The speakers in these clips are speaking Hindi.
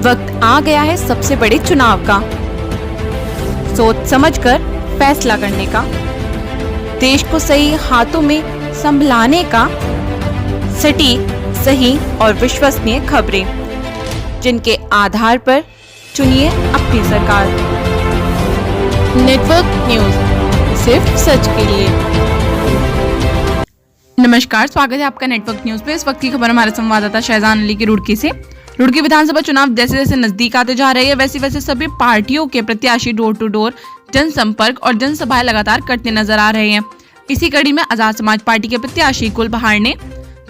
वक्त आ गया है सबसे बड़े चुनाव का, सोच समझकर फैसला करने का, देश को सही हाथों में संभलाने का, सटीक, सही और विश्वसनीय खबरें, जिनके आधार पर चुनिए अपनी सरकार। नेटवर्क न्यूज, सिर्फ सच के लिए। नमस्कार, स्वागत है आपका नेटवर्क न्यूज पे। इस वक्त की खबर हमारे संवाददाता शहजान अली की रुड़की से। रुड़की विधानसभा चुनाव जैसे जैसे नजदीक आते जा रहे हैं, वैसे वैसे सभी पार्टियों के प्रत्याशी डोर टू डोर जनसंपर्क और जनसभाएं लगातार करते नजर आ रहे हैं। इसी कड़ी में आजाद समाज पार्टी के प्रत्याशी गुलबहार ने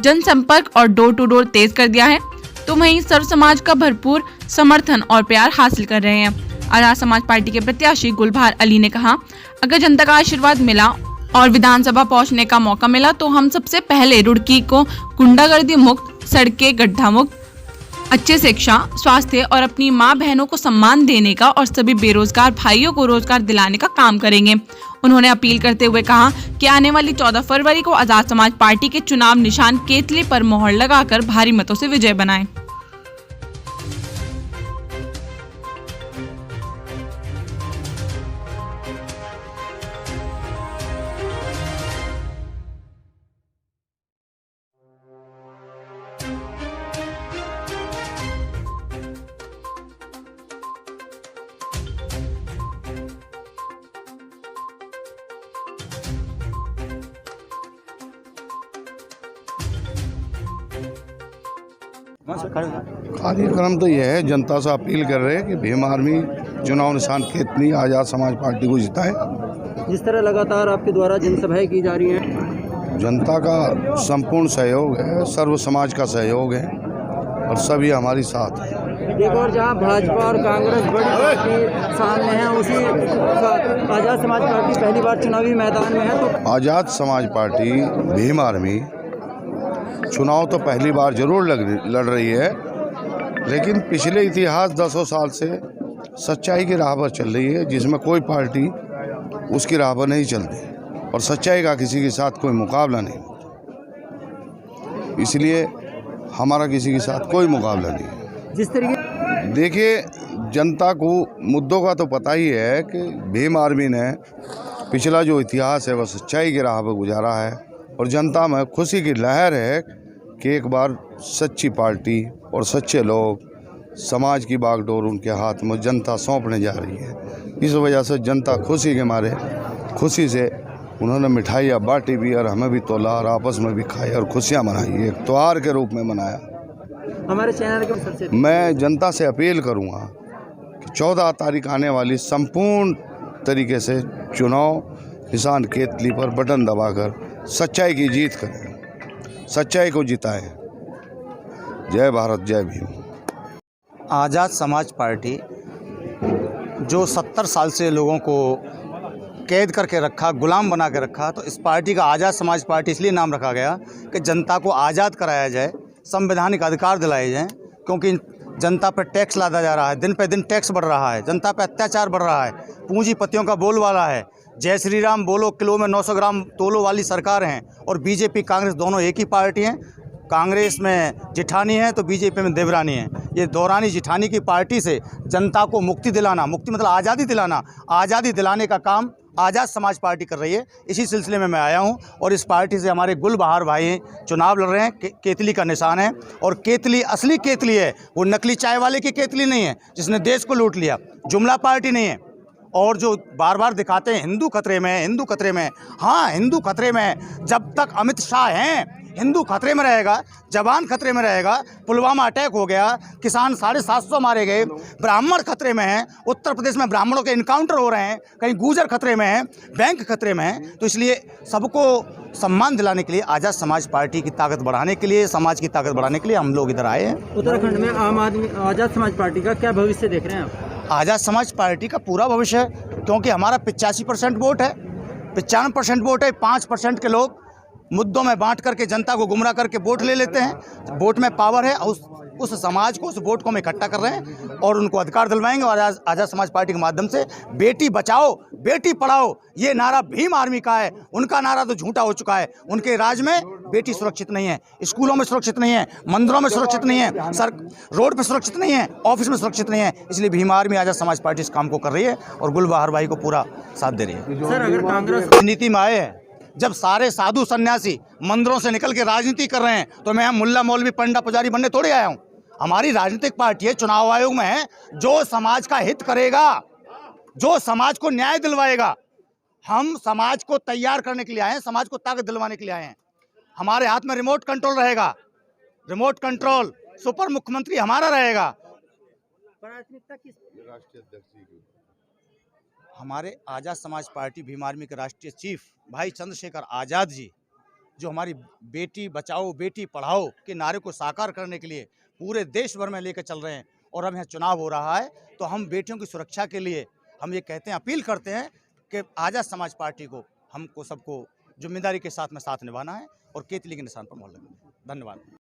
जनसंपर्क और डोर टू डोर तेज कर दिया है, तो वहीं सर्व समाज का भरपूर समर्थन और प्यार हासिल कर रहे हैं। आजाद समाज पार्टी के प्रत्याशी गुलबहार अली ने कहा, अगर जनता का आशीर्वाद मिला और विधानसभा पहुंचने का मौका मिला तो हम सबसे पहले रुड़की को गुंडागर्दी मुक्त, सड़कें गड्ढा मुक्त, अच्छे शिक्षा, स्वास्थ्य और अपनी माँ बहनों को सम्मान देने का और सभी बेरोजगार भाइयों को रोजगार दिलाने का काम करेंगे। उन्होंने अपील करते हुए कहा कि आने वाली 14 फरवरी को आजाद समाज पार्टी के चुनाव निशान केतली पर मोहर लगाकर भारी मतों से विजय बनाएं। कार्यक्रम तो यह है, जनता से अपील कर रहे हैं कि भीम आर्मी चुनाव निशान केतली आज़ाद समाज पार्टी को जिताए। जिस तरह लगातार आपके द्वारा जनसभाएं की जा रही हैं, जनता का संपूर्ण सहयोग है, सर्व समाज का सहयोग है और सभी हमारी साथ है। एक और जहां भाजपा और कांग्रेस बड़ी पार्टी सामने है, उसी आज़ाद समाज पार्टी पहली बार चुनावी मैदान में है। तो आज़ाद समाज पार्टी भीम आर्मी चुनाव तो पहली बार जरूर लड़ रही है, लेकिन पिछले इतिहास 10 साल से सच्चाई की राह पर चल रही है, जिसमें कोई पार्टी उसकी राह पर नहीं चलती और सच्चाई का किसी के साथ कोई मुकाबला नहीं। इसलिए हमारा किसी के साथ कोई मुकाबला नहीं। जिस तरीके देखिए, जनता को मुद्दों का तो पता ही है कि भीम आर्मी ने पिछला जो इतिहास है वह सच्चाई की राह पर गुजारा है और जनता में खुशी की लहर है कि एक बार सच्ची पार्टी और सच्चे लोग, समाज की बागडोर उनके हाथ में जनता सौंपने जा रही है। इस वजह से जनता खुशी के मारे खुशी से उन्होंने मिठाइयाँ बांटी भी और हमें भी तोला और आपस में भी खाई और खुशियाँ मनाई, एक त्योहार के रूप में मनाया। हमारे चैनल के सबसे मैं जनता से अपील करूँगा कि 14 तारीख आने वाली संपूर्ण तरीके से चुनाव निशान केतली पर बटन दबाकर सच्चाई की जीत करें, सच्चाई को जिताएं। जय भारत, जय भीम। आज़ाद समाज पार्टी जो 70 साल से लोगों को कैद करके रखा, गुलाम बना के रखा, तो इस पार्टी का आज़ाद समाज पार्टी इसलिए नाम रखा गया कि जनता को आज़ाद कराया जाए, संवैधानिक अधिकार दिलाए जाएं, क्योंकि जनता पर टैक्स लादा जा रहा है, दिन पे दिन टैक्स बढ़ रहा है, जनता पर अत्याचार बढ़ रहा है, पूंजीपतियों का बोलबाला है। जय श्री राम बोलो, किलो में 900 ग्राम तोलो वाली सरकार हैं और बीजेपी कांग्रेस दोनों एक ही पार्टी हैं। कांग्रेस में जिठानी है तो बीजेपी में देवरानी है। ये दौरानी जिठानी की पार्टी से जनता को मुक्ति दिलाना, मुक्ति मतलब आज़ादी दिलाना, आज़ादी दिलाने का काम आज़ाद समाज पार्टी कर रही है। इसी सिलसिले में मैं आया हूं और इस पार्टी से हमारे गुलबहार भाई चुनाव लड़ रहे हैं। केतली का निशान है और केतली असली केतली है, वो नकली चाय वाले की केतली नहीं है जिसने देश को लूट लिया, जुमला पार्टी नहीं है। और जो बार बार दिखाते हैं हिंदू खतरे में, हिंदू खतरे में, हाँ हिंदू खतरे में है। जब तक अमित शाह हैं हिंदू खतरे में रहेगा, जवान खतरे में रहेगा। पुलवामा अटैक हो गया, किसान 750 मारे गए, ब्राह्मण खतरे में हैं, उत्तर प्रदेश में ब्राह्मणों के इनकाउंटर हो रहे हैं, कहीं गुर्जर खतरे में हैं, बैंक खतरे में हैं। तो इसलिए सबको सम्मान दिलाने के लिए, आज़ाद समाज पार्टी की ताकत बढ़ाने के लिए, समाज की ताकत बढ़ाने के लिए हम लोग इधर आए हैं। उत्तराखंड में आम आदमी आज़ाद समाज पार्टी का क्या भविष्य देख रहे हैं आप? आज़ाद समाज पार्टी का पूरा भविष्य है, क्योंकि हमारा 85% वोट है, 95% वोट है। 5% के लोग मुद्दों में बांट करके जनता को गुमराह करके वोट ले लेते हैं। वोट में पावर है और उस समाज को, उस वोट को हम इकट्ठा कर रहे हैं और उनको अधिकार दिलवाएंगे। और आज़ाद समाज पार्टी के माध्यम से बेटी बचाओ बेटी पढ़ाओ ये नारा भीम आर्मी का है। उनका नारा तो झूठा हो चुका है। उनके राज में बेटी सुरक्षित नहीं है, स्कूलों में सुरक्षित नहीं है, मंदिरों में सुरक्षित नहीं है, रोड पर सुरक्षित नहीं है, ऑफिस में सुरक्षित नहीं है। इसलिए भीम आर्मी आज़ाद समाज पार्टी इस काम को कर रही है और गुलबहार भाई को पूरा साथ दे रही है। सर अगर कांग्रेस राजनीति में आए हैं, जब सारे साधु सन्यासी मंदिरों से निकल के राजनीति कर रहे हैं तो मैं मुल्ला मौलवी पंडा पुजारी बनने थोड़े आया हूं। हमारी राजनीतिक पार्टी है, चुनाव आयोग में है, जो समाज का हित करेगा, जो समाज को न्याय दिलवाएगा। हम समाज को तैयार करने के लिए आए हैं, समाज को ताकत दिलवाने के लिए आए हैं। हमारे हाथ में रिमोट कंट्रोल रहेगा, रिमोट कंट्रोल सुपर मुख्यमंत्री हमारा रहेगा। प्राथमिकता किस हमारे आज़ाद समाज पार्टी भीम आर्मी के राष्ट्रीय चीफ भाई चंद्रशेखर आज़ाद जी, जो हमारी बेटी बचाओ बेटी पढ़ाओ के नारे को साकार करने के लिए पूरे देश भर में लेकर चल रहे हैं। और अब यहाँ चुनाव हो रहा है तो हम बेटियों की सुरक्षा के लिए हम ये कहते हैं, अपील करते हैं कि आज़ाद समाज पार्टी को, हमको सबको जिम्मेदारी के साथ में साथ निभाना है और केतली के निशान पर मोहर लगाना है। धन्यवाद।